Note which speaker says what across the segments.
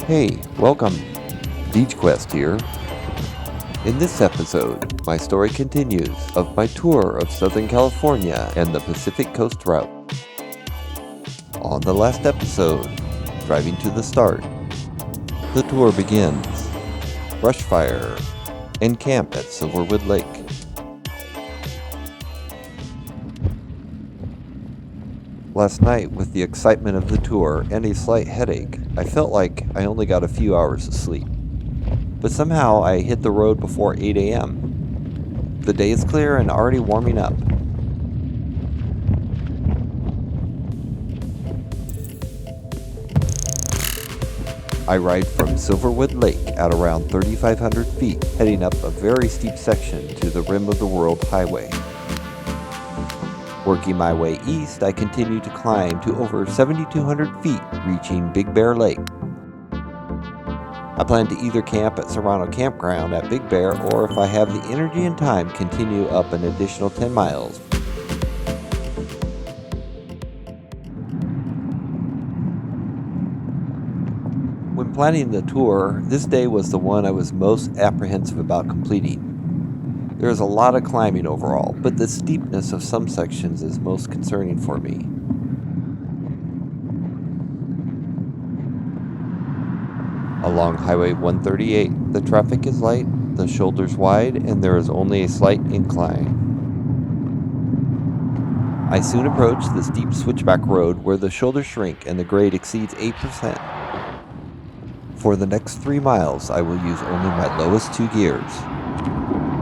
Speaker 1: Hey, welcome. Beach Quest here. In this episode, my story continues of my tour of Southern California and the Pacific Coast route. On the last episode, driving to the start, the tour begins. Brush fire and camp at Silverwood Lake. Last night, with the excitement of the tour and a slight headache, I felt like I only got a few hours of sleep. But somehow I hit the road before 8 a.m. The day is clear and already warming up. I ride from Silverwood Lake at around 3,500 feet, heading up a very steep section to the Rim of the World Highway. Working my way east, I continue to climb to over 7,200 feet, reaching Big Bear Lake. I plan to either camp at Serrano Campground at Big Bear, or if I have the energy and time, continue up an additional 10 miles. When planning the tour, this day was the one I was most apprehensive about completing. There is a lot of climbing overall, but the steepness of some sections is most concerning for me. Along Highway 138, the traffic is light, the shoulders wide, and there is only a slight incline. I soon approach the steep switchback road where the shoulders shrink and the grade exceeds 8%. For the next 3 miles, I will use only my lowest 2 gears.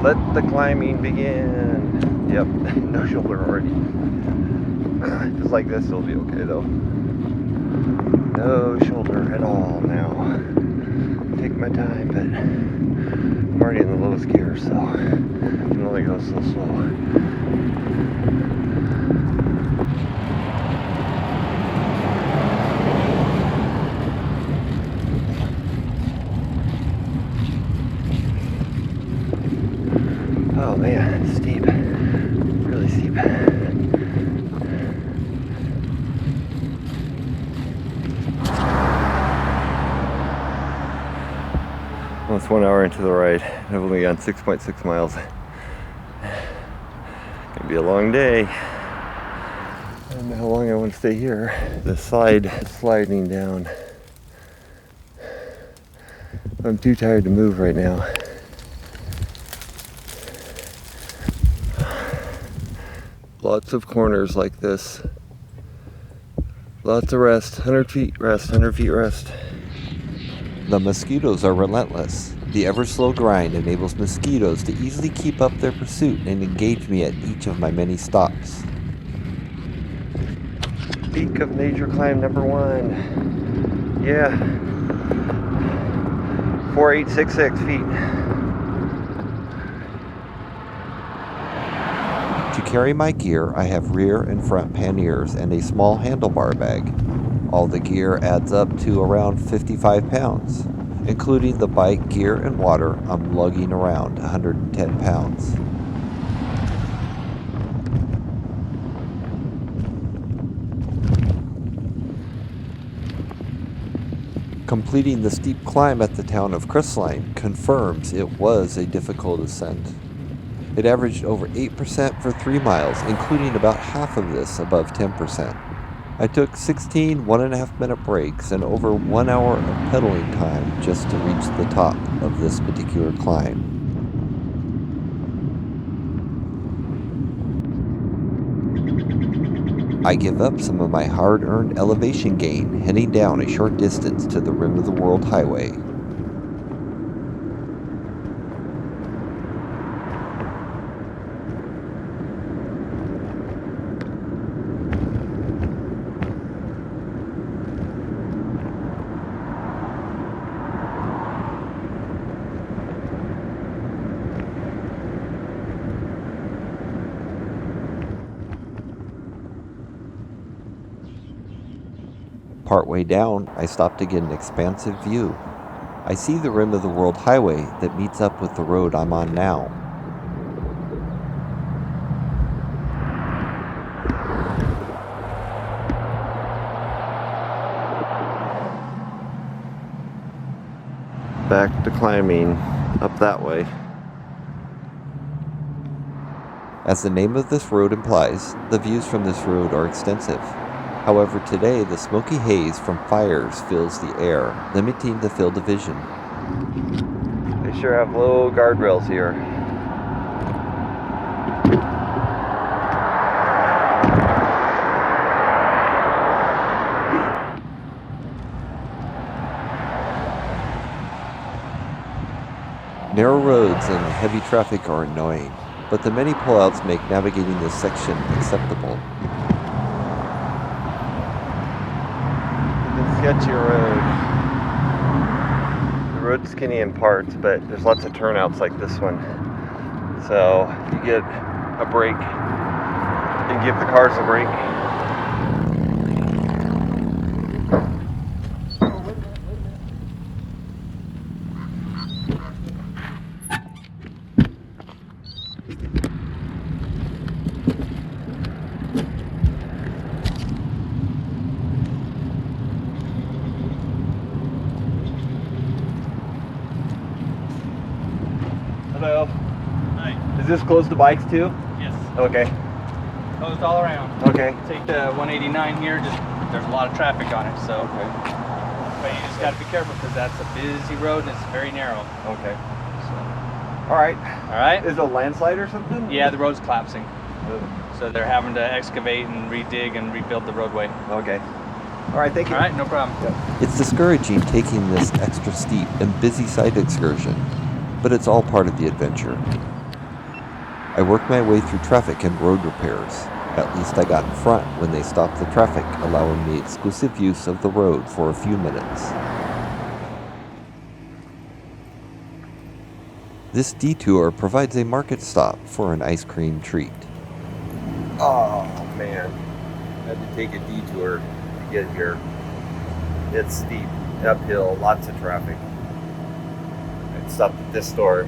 Speaker 1: Let the climbing begin. Yep, no shoulder already. Just like this, it'll be okay though. No shoulder at all now. Take my time, but I'm already in the lowest gear, so I can only go so slow. Oh man, it's steep. Really steep. Well, it's 1 hour into the ride. I've only gone 6.6 miles. Gonna be a long day. I don't know how long I want to stay here. The slide is sliding down. I'm too tired to move right now. Lots of corners like this. Lots of rest. 100 feet rest, 100 feet rest. The mosquitoes are relentless. The ever-slow grind enables mosquitoes to easily keep up their pursuit and engage me at each of my many stops. Peak of nature climb number 1. Yeah. 4,866 feet. To carry my gear, I have rear and front panniers and a small handlebar bag. All the gear adds up to around 55 pounds. Including the bike, gear, and water, I'm lugging around 110 pounds. Completing the steep climb at the town of Crestline confirms it was a difficult ascent. It averaged over 8% for 3 miles, including about half of this above 10%. I took 16 1.5-minute breaks and over 1 hour of pedaling time just to reach the top of this particular climb. I give up some of my hard-earned elevation gain, heading down a short distance to the Rim of the World Highway. Partway down, I stop to get an expansive view. I see the Rim of the World Highway that meets up with the road I'm on now. back to climbing up that way. As the name of this road implies, the views from this road are extensive. However, today the smoky haze from fires fills the air, limiting the field of vision. They sure have low guardrails here. Narrow roads and heavy traffic are annoying, but the many pullouts make navigating this section acceptable. It's a sketchy road. The road's skinny in parts, but there's lots of turnouts like this one. So you get a break and give the cars a break. Hello.
Speaker 2: Hi.
Speaker 1: Is this closed to bikes too?
Speaker 2: Yes.
Speaker 1: Okay.
Speaker 2: Closed all around.
Speaker 1: Okay.
Speaker 2: Take the 189 here. There's a lot of traffic on it, so.
Speaker 1: Okay.
Speaker 2: But you just got to be careful because that's a busy road and it's very narrow.
Speaker 1: Okay.
Speaker 2: So.
Speaker 1: All right.
Speaker 2: All right.
Speaker 1: Is it a landslide or something?
Speaker 2: Yeah, the road's collapsing. So they're having to excavate and redig and rebuild the roadway.
Speaker 1: Okay. All right. Thank you.
Speaker 2: All right, no problem.
Speaker 1: It's discouraging taking this extra steep and busy side excursion, but it's all part of the adventure. I worked my way through traffic and road repairs. At least I got in front when they stopped the traffic, allowing me exclusive use of the road for a few minutes. This detour provides a market stop for an ice cream treat. Oh man, I had to take a detour to get here. It's steep, uphill, lots of traffic. I stopped at this store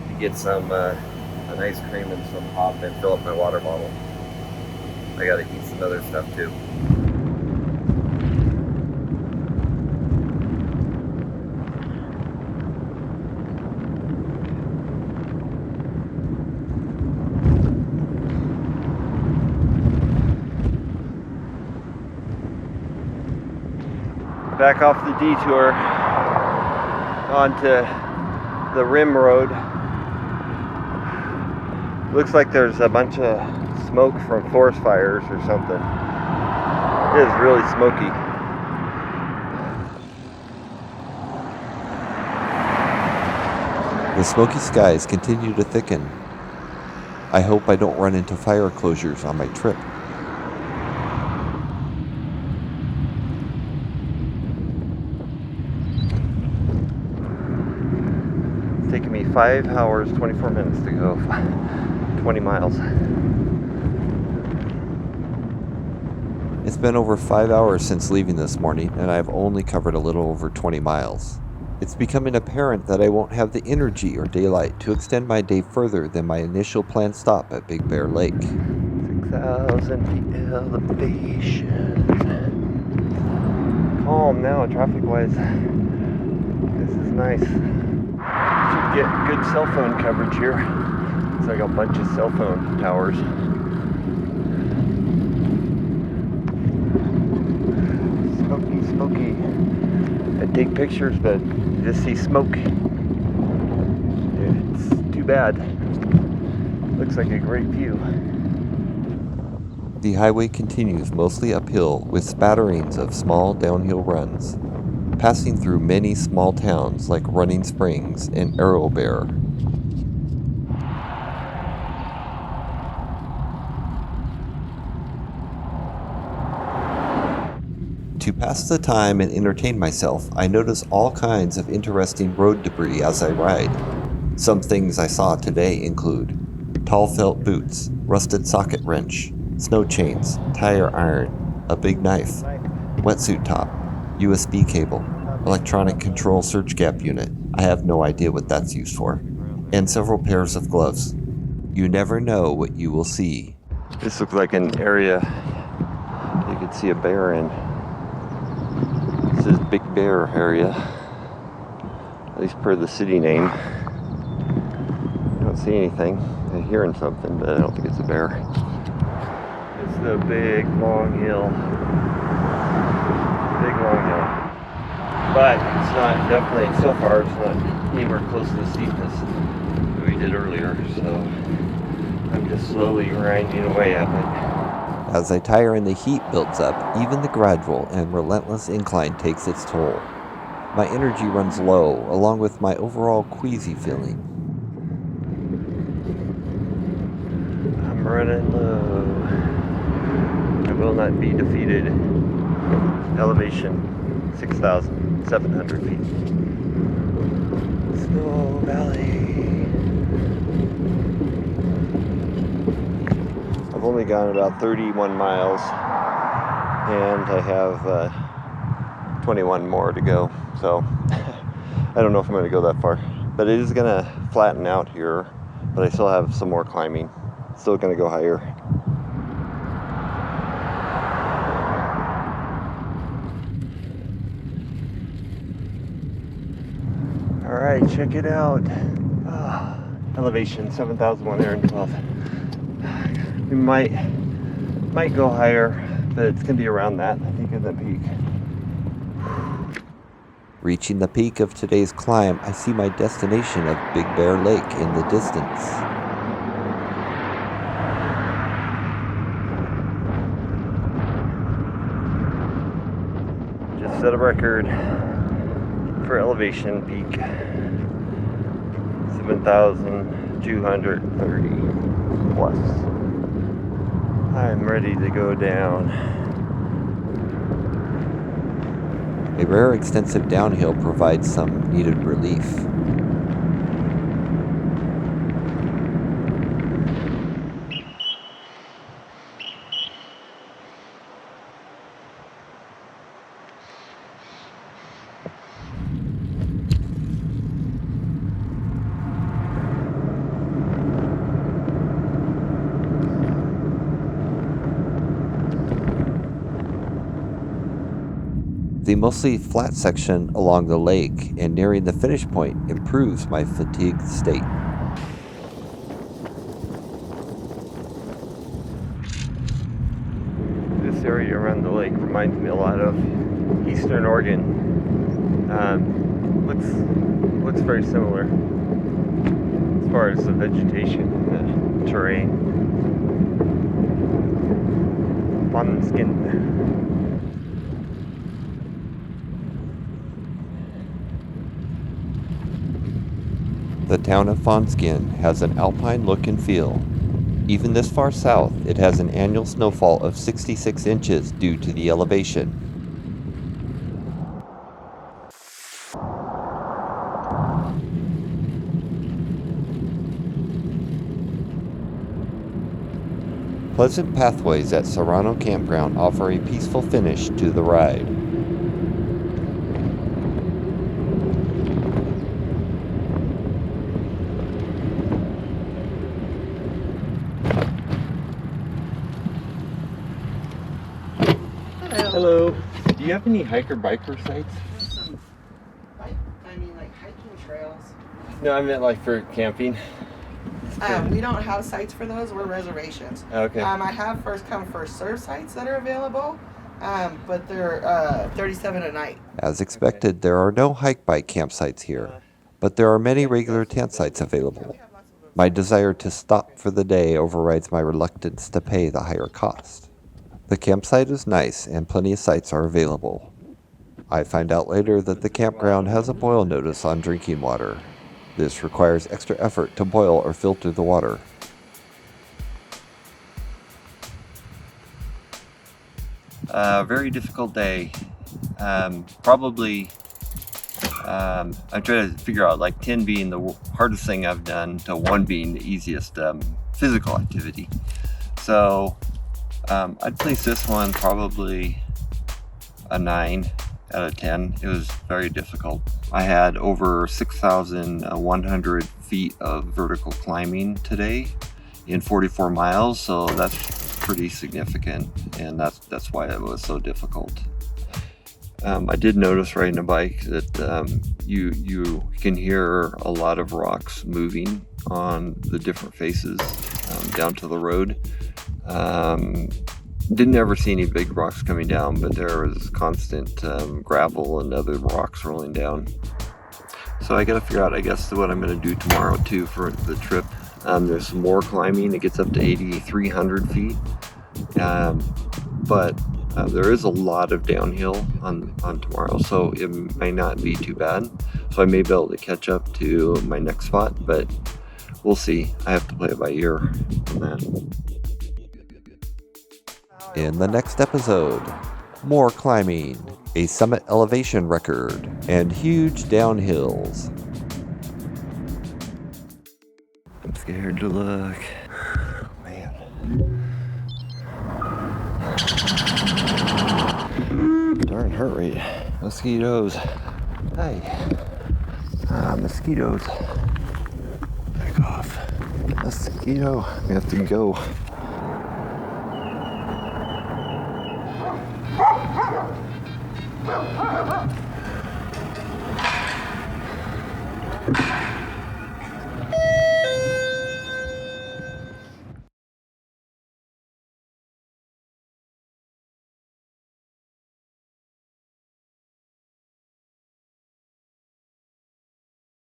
Speaker 1: to get some an ice cream and some pop and fill up my water bottle. I gotta eat some other stuff too. Back off the detour onto the rim road. Looks like there's a bunch of smoke from forest fires or something. It is really smoky. The smoky skies continue to thicken. I hope I don't run into fire closures on my trip. It's taken me 5 hours, 24 minutes to go 20 miles. It's been over 5 hours since leaving this morning, and I've only covered a little over 20 miles. It's becoming apparent that I won't have the energy or daylight to extend my day further than my initial planned stop at Big Bear Lake. 6,000 feet elevation. Calm now, traffic-wise. This is nice. Should get good cell phone coverage here. It's like a bunch of cell phone towers. Smoky, smoky. I take pictures, but you just see smoke. It's too bad. Looks like a great view. The highway continues mostly uphill with spatterings of small downhill runs, passing through many small towns like Running Springs and Arrowbear. To pass the time and entertain myself, I notice all kinds of interesting road debris as I ride. Some things I saw today include tall felt boots, rusted socket wrench, snow chains, tire iron, a big knife, wetsuit top, USB cable, electronic control surge gap unit. I have no idea what that's used for. And several pairs of gloves. You never know what you will see. This looks like an area you could see a bear in. This is Big Bear area. least per the city name. I don't see anything. I'm hearing something, but I don't think it's a bear. It's the big long hill. Big long hill. But it's not, definitely, so far, it's not anywhere close to the steepness that we did earlier, so I'm just slowly grinding away at it. As I tire and the heat builds up, even the gradual and relentless incline takes its toll. My energy runs low, along with my overall queasy feeling. I'm running low. I will not be defeated. Elevation 6,700 feet. Snow Valley. I've only gone about 31 miles, and I have 21 more to go, so I don't know if I'm going to go that far. But it is going to flatten out here, but I still have some more climbing. Still going to go higher. Alright, check it out. Elevation 7,112. We might go higher, but it's going to be around that, I think, at the peak. Reaching the peak of today's climb, I see my destination of Big Bear Lake in the distance. Just set a record for elevation peak. 7,230 plus. I'm ready to go down. A rare extensive downhill provides some needed relief. The mostly flat section along the lake and nearing the finish point improves my fatigued state. This area around the lake reminds me a lot of Eastern Oregon. Looks very similar as far as the vegetation and the terrain. Fonskin. The town of Fonskin has an alpine look and feel. Even this far south, it has an annual snowfall of 66 inches due to the elevation. Pleasant pathways at Serrano Campground offer a peaceful finish to the ride. Hello. Do you have any hiker-biker sites?
Speaker 3: Some like hiking trails.
Speaker 1: No, I meant like for camping.
Speaker 3: We don't have sites for those. We're reservations.
Speaker 1: Okay.
Speaker 3: I have first come first serve sites that are available, but they're $37 a night.
Speaker 1: As expected, there are no hike-bike campsites here, but there are many regular tent sites available. My desire to stop for the day overrides my reluctance to pay the higher cost. The campsite is nice and plenty of sites are available. I find out later that the campground has a boil notice on drinking water. This requires extra effort to boil or filter the water. Very difficult day. I'm trying to figure out like 10 being the hardest thing I've done to 1 being the easiest physical activity. So I'd place this one probably a 9 out of 10. It was very difficult. I had over 6,100 feet of vertical climbing today in 44 miles, so that's pretty significant, and that's why it was so difficult. I did notice riding a bike that you can hear a lot of rocks moving on the different faces down to the road. Didn't ever see any big rocks coming down, but there was constant gravel and other rocks rolling down. So I gotta figure out, I guess, what I'm gonna do tomorrow too for the trip. There's some more climbing. It gets up to 8,300 feet. But there is a lot of downhill on tomorrow, so it may not be too bad. So I may be able to catch up to my next spot, but we'll see. I have to play it by ear on that.
Speaker 4: In the next episode, more climbing, a summit elevation record, and huge downhills.
Speaker 1: I'm scared to look. Man. Darn heart rate. Mosquitoes. Hi. Mosquitoes. Back off. Mosquito. We have to go.